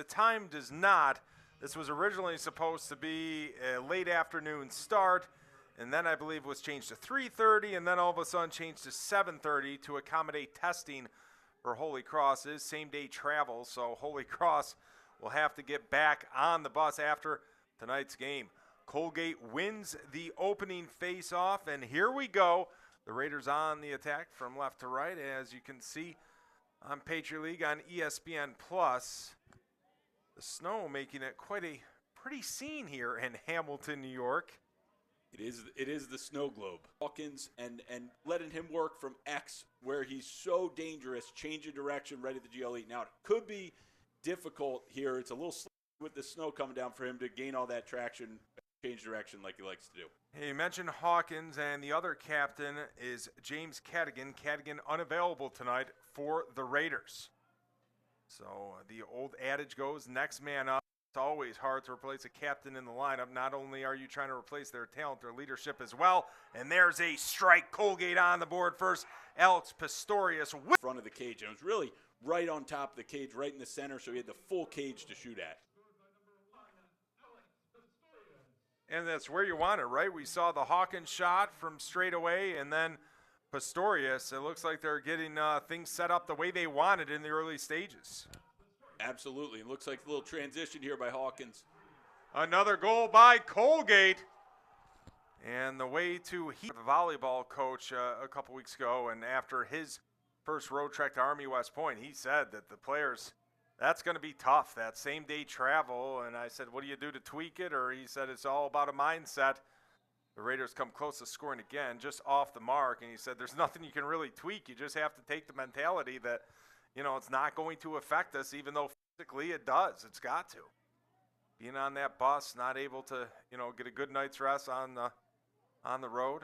the time does not. This was originally supposed to be a late afternoon start, and then I believe was changed to 3:30, and then all of a sudden changed to 7:30 to accommodate testing for Holy Cross. It is same-day travel, so Holy Cross will have to get back on the bus after tonight's game. Colgate wins the opening face-off, and here we go. The Raiders on the attack from left to right, as you can see on Patriot League on ESPN+. The snow making it quite a pretty scene here in Hamilton, New York. It is the snow globe. Hawkins and letting him work from X, where he's so dangerous, change of direction right at the GLE. Now, it could be difficult here. It's a little slippery with the snow coming down for him to gain all that traction, change direction like he likes to do. Hey, you mentioned Hawkins, and the other captain is James Cadigan. Cadigan unavailable tonight for the Raiders. So the old adage goes, next man up. It's always hard to replace a captain in the lineup. Not only are you trying to replace their talent, their leadership as well. And there's a strike. Colgate on the board first. Alex Pistorius with front of the cage. And it was really right on top of the cage, right in the center, so he had the full cage to shoot at. And that's where you want it, right? We saw the Hawkins shot from straight away, and then Pistorius. It looks like they're getting things set up the way they wanted in the early stages. Absolutely. It looks like a little transition here by Hawkins. Another goal by Colgate. And the way to a volleyball coach a couple weeks ago, and after his first road trek to Army West Point, he said that the players, that's going to be tough, that same-day travel. And I said, what do you do to tweak it? Or he said it's all about a mindset. The Raiders come close to scoring again, just off the mark. And he said there's nothing you can really tweak. You just have to take the mentality that, you know, it's not going to affect us, even though physically it does. It's got to. Being on that bus, not able to, you know, get a good night's rest on the road.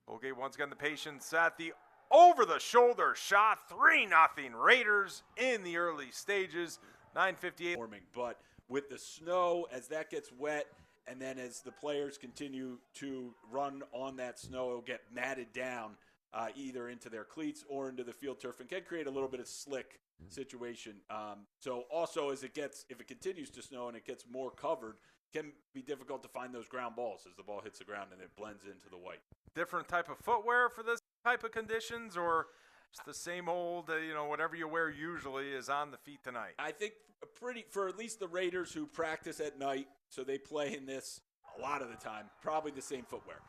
Colgate once again the patience set. The over-the-shoulder shot, 3-0 Raiders in the early stages, 9:58. But with the snow, as that gets wet, and then as the players continue to run on that snow, it'll get matted down either into their cleats or into the field turf, and can create a little bit of slick situation. So also, if it continues to snow and it gets more covered, can be difficult to find those ground balls as the ball hits the ground and it blends into the white. Different type of footwear for this type of conditions, or just the same old, whatever you wear usually is on the feet tonight? I think for at least the Raiders who practice at night, so they play in this a lot of the time, probably the same footwear.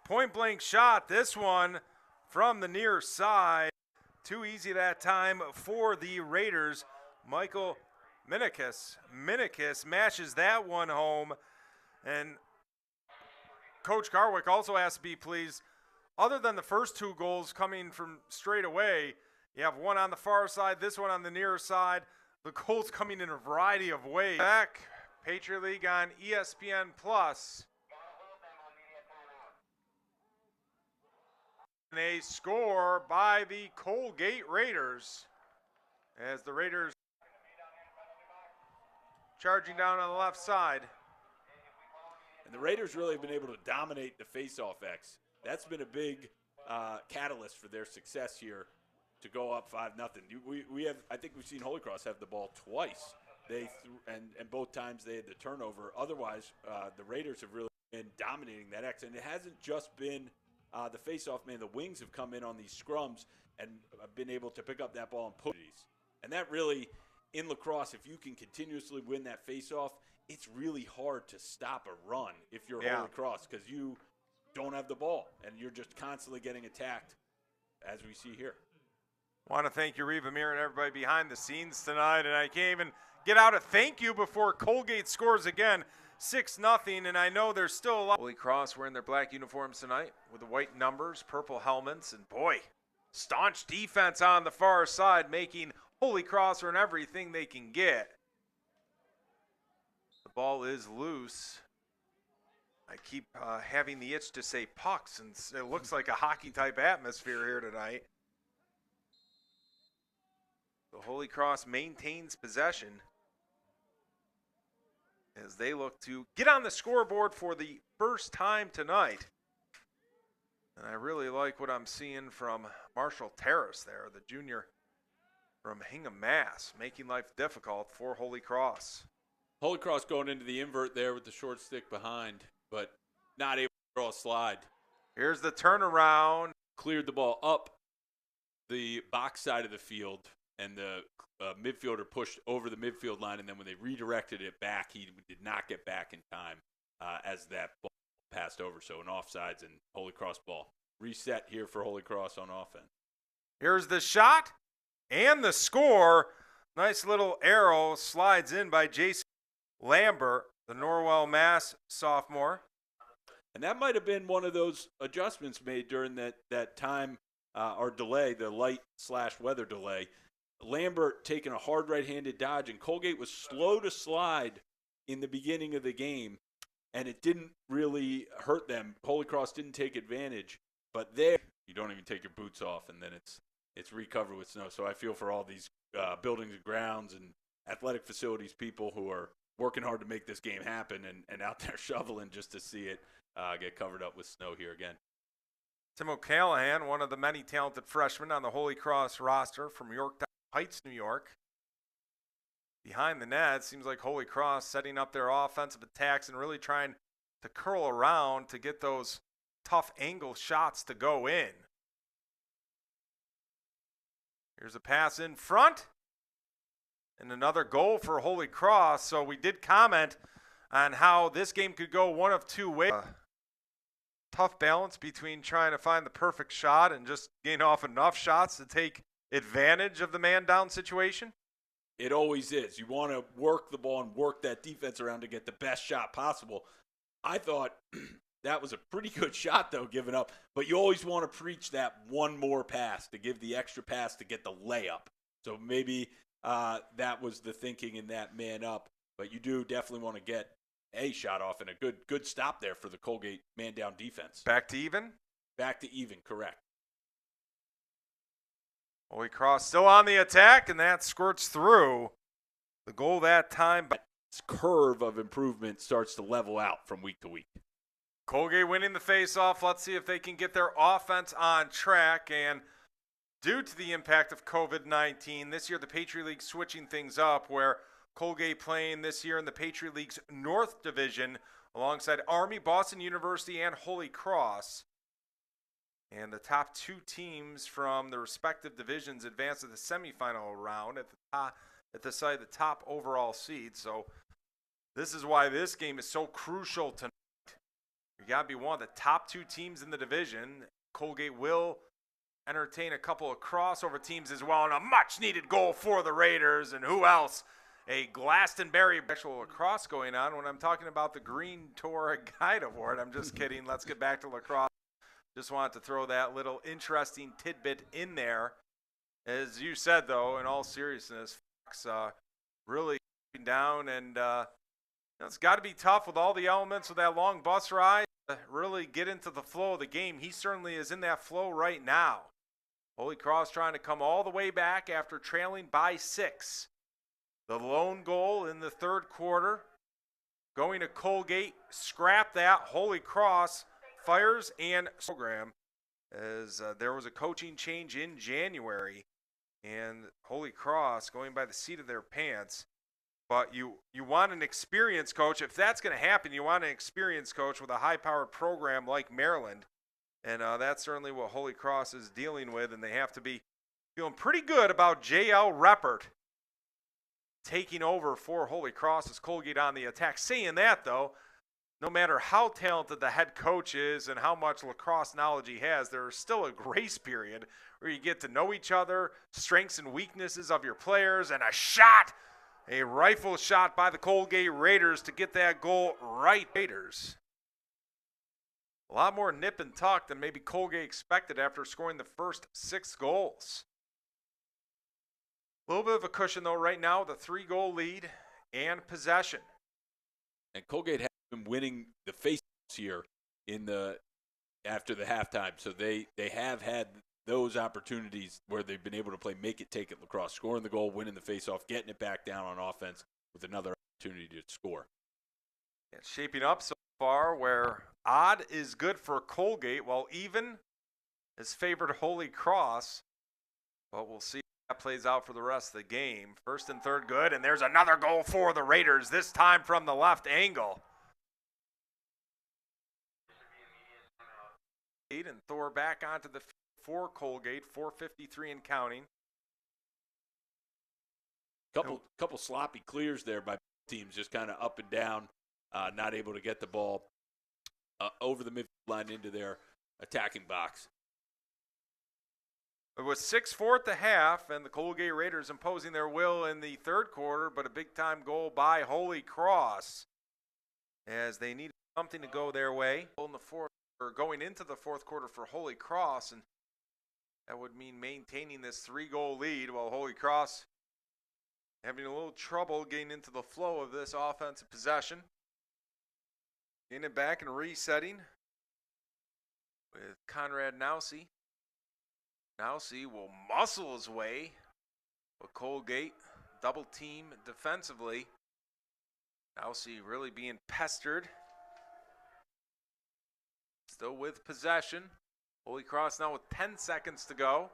Point blank shot, this one from the near side. Too easy that time for the Raiders. Michael Minicus mashes that one home. And Coach Garwick also has to be pleased. Other than the first two goals coming from straight away, you have one on the far side, this one on the near side. The goals coming in a variety of ways. Back, Patriot League on ESPN+. And a score by the Colgate Raiders, as the Raiders charging down on the left side. And the Raiders really have been able to dominate the face-off X. That's been a big catalyst for their success here to go up 5-0. I think we've seen Holy Cross have the ball twice. And both times they had the turnover. Otherwise, the Raiders have really been dominating that X. And it hasn't just been the face-off man. The wings have come in on these scrums and been able to pick up that ball and put it. And that really, in lacrosse, if you can continuously win that face-off, it's really hard to stop a run if you're Holy Cross, because you don't have the ball and you're just constantly getting attacked, as we see here. Want to thank Yariv Amir and everybody behind the scenes tonight, and I can't even get out a thank you before Colgate scores again, 6-0, and I know there's still a lot. Holy Cross wearing their black uniforms tonight with the white numbers, purple helmets, and boy, staunch defense on the far side, making Holy Cross earn everything they can get. The ball is loose. I keep having the itch to say pucks, and it looks like a hockey-type atmosphere here tonight. The Holy Cross maintains possession as they look to get on the scoreboard for the first time tonight. And I really like what I'm seeing from Marshall Terrace there, the junior from Hingham, Mass, making life difficult for Holy Cross. Holy Cross going into the invert there with the short stick behind, but not able to draw a slide. Here's the turnaround. Cleared the ball up the box side of the field, and the midfielder pushed over the midfield line, and then when they redirected it back, he did not get back in time as that ball passed over. So an offsides and Holy Cross ball. Reset here for Holy Cross on offense. Here's the shot and the score. Nice little arrow slides in by Jason Lambert, the Norwell, Mass sophomore. And that might have been one of those adjustments made during that time or delay, the light/weather delay. Lambert taking a hard right-handed dodge, and Colgate was slow to slide in the beginning of the game, and it didn't really hurt them. Holy Cross didn't take advantage, but there you don't even take your boots off, and then it's recovered with snow. So I feel for all these buildings and grounds and athletic facilities people who are working hard to make this game happen and out there shoveling just to see it get covered up with snow here again. Tim O'Callahan, one of the many talented freshmen on the Holy Cross roster from Yorktown Heights, New York. Behind the net, seems like Holy Cross setting up their offensive attacks and really trying to curl around to get those tough angle shots to go in. Here's a pass in front. And another goal for Holy Cross. So we did comment on how this game could go one of two ways. Tough balance between trying to find the perfect shot and just gain off enough shots to take advantage of the man-down situation. It always is. You want to work the ball and work that defense around to get the best shot possible. I thought that was a pretty good shot, though, given up. But you always want to preach that one more pass, to give the extra pass to get the layup. So maybe that was the thinking in that man up. But you do definitely want to get a shot off and a good stop there for the Colgate man-down defense. Back to even? Back to even, correct. Holy Cross still on the attack, and that squirts through. The goal that time. This curve of improvement starts to level out from week to week. Colgate winning the faceoff. Let's see if they can get their offense on track. And due to the impact of COVID-19, this year the Patriot League switching things up, where Colgate playing this year in the Patriot League's North Division alongside Army, Boston University, and Holy Cross. And the top two teams from the respective divisions advance to the semifinal round at the side of the top overall seed. So this is why this game is so crucial tonight. You got to be one of the top two teams in the division. Colgate will entertain a couple of crossover teams as well, and a much-needed goal for the Raiders. And who else? A Glastonbury actual lacrosse going on when I'm talking about the Green Tour Guide Award. I'm just kidding. Let's get back to lacrosse. Just wanted to throw that little interesting tidbit in there. As you said, though, in all seriousness, Fox really down, and it's got to be tough with all the elements of that long bus ride to really get into the flow of the game. He certainly is in that flow right now. Holy Cross trying to come all the way back after trailing by 6. The lone goal in the third quarter, going to Colgate, scrap that. Holy Cross fires and program as there was a coaching change in January, and Holy Cross going by the seat of their pants. But you want an experienced coach. If that's going to happen, you want an experienced coach with a high-powered program like Maryland, and that's certainly what Holy Cross is dealing with, and they have to be feeling pretty good about J.L. Reppert taking over for Holy Cross as Colgate on the attack. Saying that, though, no matter how talented the head coach is and how much lacrosse knowledge he has, there's still a grace period where you get to know each other, strengths and weaknesses of your players, and a rifle shot by the Colgate Raiders to get that goal right. Raiders. A lot more nip and tuck than maybe Colgate expected after scoring the first 6 goals. A little bit of a cushion, though, right now with a 3-goal lead and possession. And Colgate has been winning the faceoffs here after the halftime, so they have had those opportunities where they've been able to play make it, take it lacrosse, scoring the goal, winning the faceoff, getting it back down on offense with another opportunity to score. It's shaping up so far where odd is good for Colgate, while even is favored Holy Cross. But we'll see that plays out for the rest of the game. First and third good, and there's another goal for the Raiders, this time from the left angle. And Thor back onto the field for Colgate, 4:53 and counting. Couple sloppy clears there by teams, just kind of up and down, not able to get the ball over the midfield line into their attacking box. It was 6-4 at the half, and the Colgate Raiders imposing their will in the third quarter, but a big-time goal by Holy Cross as they needed something to go their way. In the fourth, or going into the fourth quarter for Holy Cross, and that would mean maintaining this 3-goal lead, while Holy Cross having a little trouble getting into the flow of this offensive possession. Getting it back and resetting with Conrad Nausey. Nausey will muscle his way, but Colgate double team defensively. Nausey really being pestered. Still with possession. Holy Cross now with 10 seconds to go.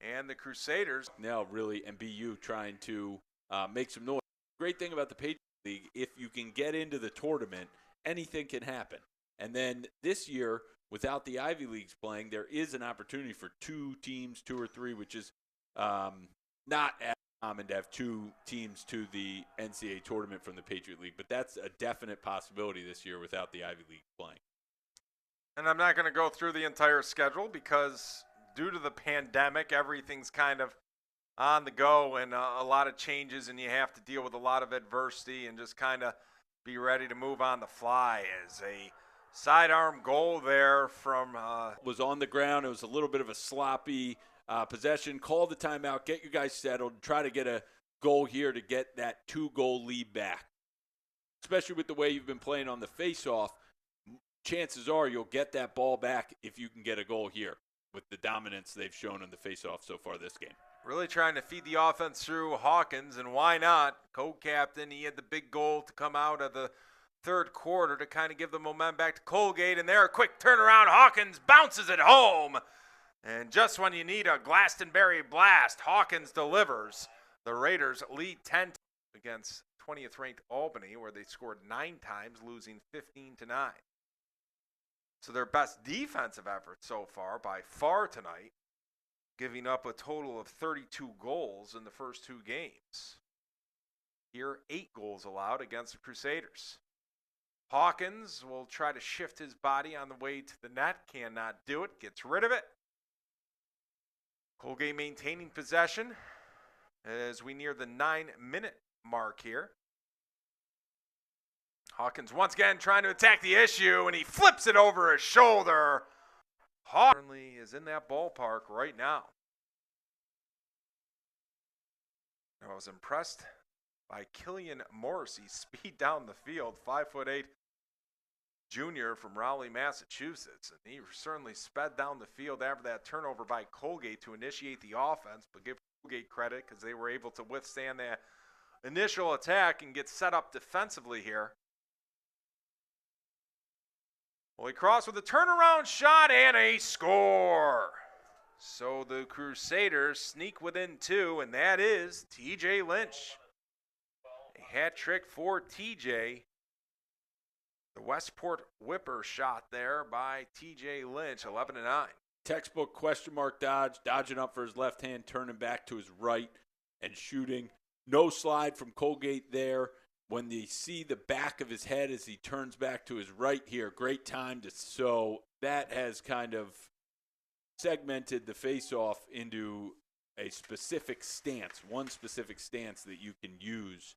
And the Crusaders now really, and BU trying to make some noise. Great thing about the Patriot League, if you can get into the tournament, anything can happen. And then this year, without the Ivy Leagues playing, there is an opportunity for 2 teams, 2 or 3, which is not as common to have 2 teams to the NCAA tournament from the Patriot League. But that's a definite possibility this year without the Ivy League playing. And I'm not going to go through the entire schedule because due to the pandemic, everything's kind of on the go and a lot of changes, and you have to deal with a lot of adversity and just kind of be ready to move on the fly. As a sidearm goal there from was on the ground. It was a little bit of a sloppy possession. Call the timeout, get you guys settled, try to get a goal here to get that 2-goal lead back. Especially with the way you've been playing on the face-off, chances are you'll get that ball back if you can get a goal here with the dominance they've shown in the face-off so far this game. Really trying to feed the offense through Hawkins, and why not? Co-captain, he had the big goal to come out of the third quarter to kind of give the momentum back to Colgate, and there a quick turnaround. Hawkins bounces it home, and just when you need a Glastonbury blast, Hawkins delivers. The Raiders lead 10 against 20th ranked Albany, where they scored 9 times, losing 15-9. So their best defensive effort so far by far tonight, giving up a total of 32 goals in the first 2 games. Here, 8 goals allowed against the Crusaders. Hawkins will try to shift his body on the way to the net. Cannot do it. Gets rid of it. Colgate maintaining possession as we near the 9-minute mark here. Hawkins once again trying to attack the issue, and he flips it over his shoulder. Hawkins is in that ballpark right now. I was impressed by Killian Morrissey's speed down the field, 5'8" junior from Raleigh, Massachusetts. And he certainly sped down the field after that turnover by Colgate to initiate the offense, but give Colgate credit because they were able to withstand that initial attack and get set up defensively here. Holy Cross with a turnaround shot and a score. So the Crusaders sneak within 2, and that is TJ Lynch. A hat trick for TJ. The Westport Whipper shot there by TJ Lynch, 11-9. Textbook question mark dodge, dodging up for his left hand, turning back to his right and shooting. No slide from Colgate there. When you see the back of his head as he turns back to his right here, great time to so that has kind of segmented the face-off into a specific stance, one specific stance that you can use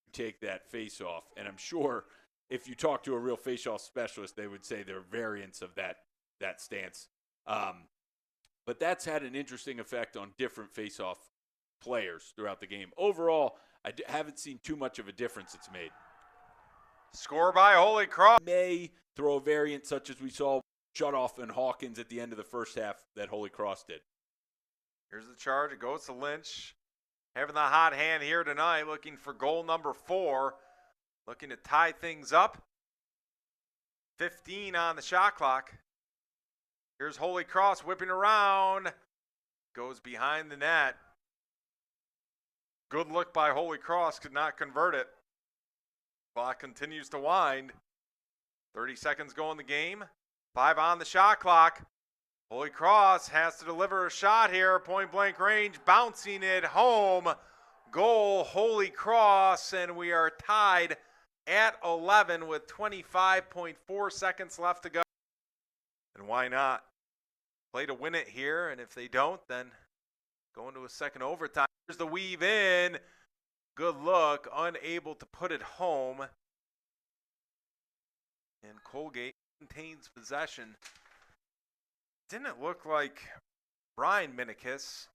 to take that face-off. And I'm sure if you talk to a real face-off specialist, they would say there are variants of that stance. But that's had an interesting effect on different face-off players throughout the game. Overall, I haven't seen too much of a difference it's made. Score by Holy Cross. May throw a variant such as we saw Shutoff and Hawkins at the end of the first half that Holy Cross did. Here's the charge. It goes to Lynch. Having the hot hand here tonight, looking for goal number 4. Looking to tie things up. 15 on the shot clock. Here's Holy Cross whipping around. Goes behind the net. Good look by Holy Cross, could not convert it. Clock continues to wind. 30 seconds go in the game. 5 on the shot clock. Holy Cross has to deliver a shot here. Point blank range, bouncing it home. Goal, Holy Cross, and we are tied at 11 with 25.4 seconds left to go. And why not? Play to win it here, and if they don't, then go into a second overtime. Here's the weave in. Good look, unable to put it home. And Colgate maintains possession. Didn't look like Brian Minicus,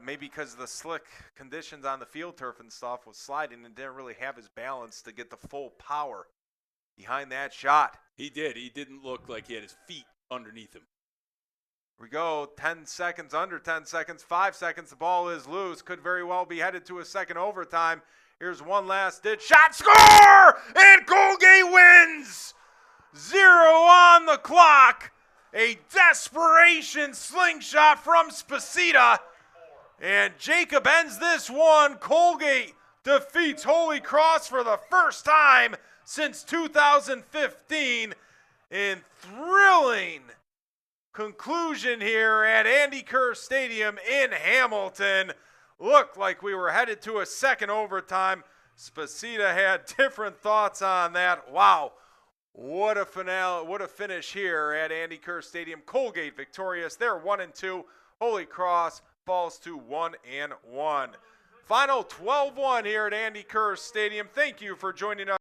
maybe because of the slick conditions on the field turf and stuff, was sliding and didn't really have his balance to get the full power behind that shot. He did. He didn't look like he had his feet underneath him. We go 10 seconds, under 10 seconds, 5 seconds. The ball is loose. Could very well be headed to a second overtime. Here's one last ditch shot. Score! And Colgate wins! 0 on the clock. A desperation slingshot from Sposita. And Jacob ends this one. Colgate defeats Holy Cross for the first time since 2015 in thrilling conclusion here at Andy Kerr Stadium in Hamilton. Looked like we were headed to a second overtime. Sposita had different thoughts on that. Wow, what a finale, what a finish here at Andy Kerr Stadium. Colgate victorious. They're 1-2. Holy Cross falls to 1-1. Final 12-1 here at Andy Kerr Stadium. Thank you for joining us.